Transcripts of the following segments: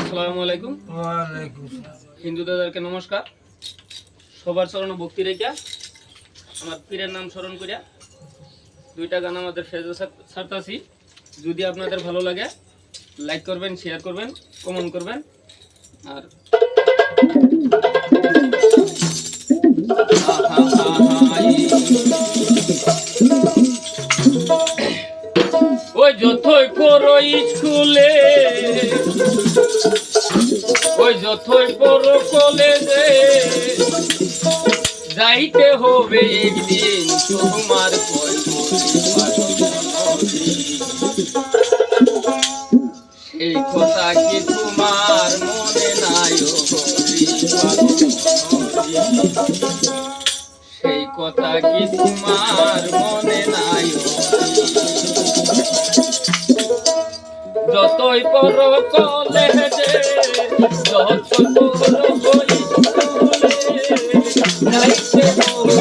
আসসালামু আলাইকুম। ওয়ালাইকুম আসসালাম। হিন্দু দাদাকে নমস্কার। সবার চরণ ভক্তি রেখা আমার পীরের নাম স্মরণ করিয়া দুইটা গান আমাদের ফেজে ছাড়তাছি। যদি আপনাদের ভালো লাগে লাইক করবেন, শেয়ার করবেন, কমেন্ট করবেন। আর ওই যতই পড়ো স্কুলে, ওই যতই পড়ো কলেজে, যাইতে হবে একদিন তোমার সেই কথা কি তোমার মনে নাই? সেই কথা কি তোমার মনে নাই? যতই পড়ো কলেজে, যতই পড়ো যাইতে হবে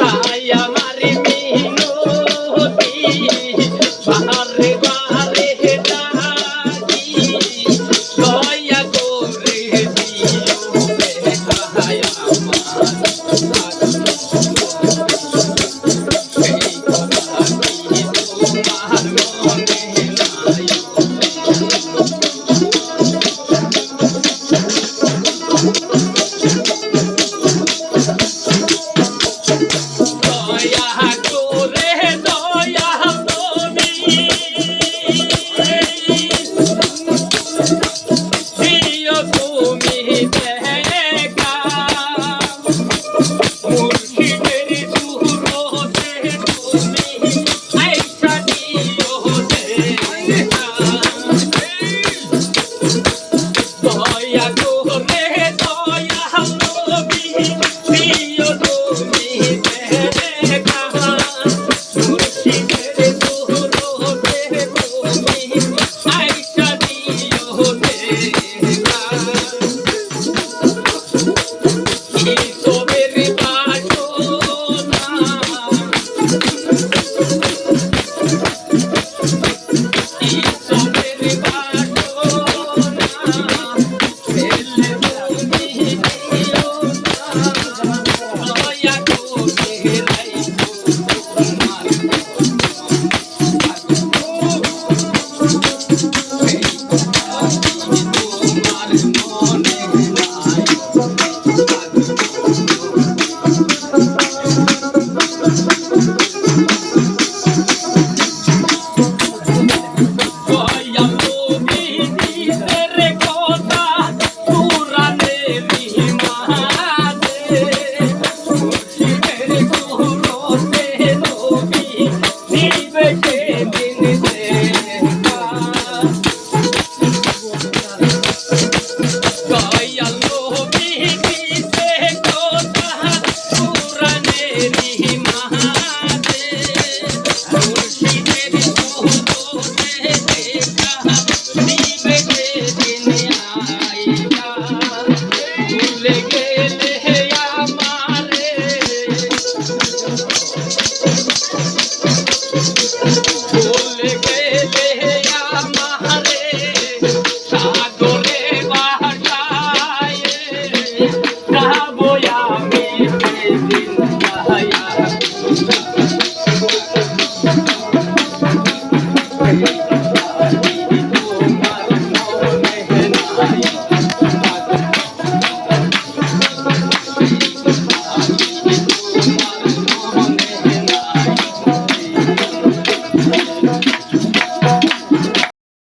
তাই আমার মিনতি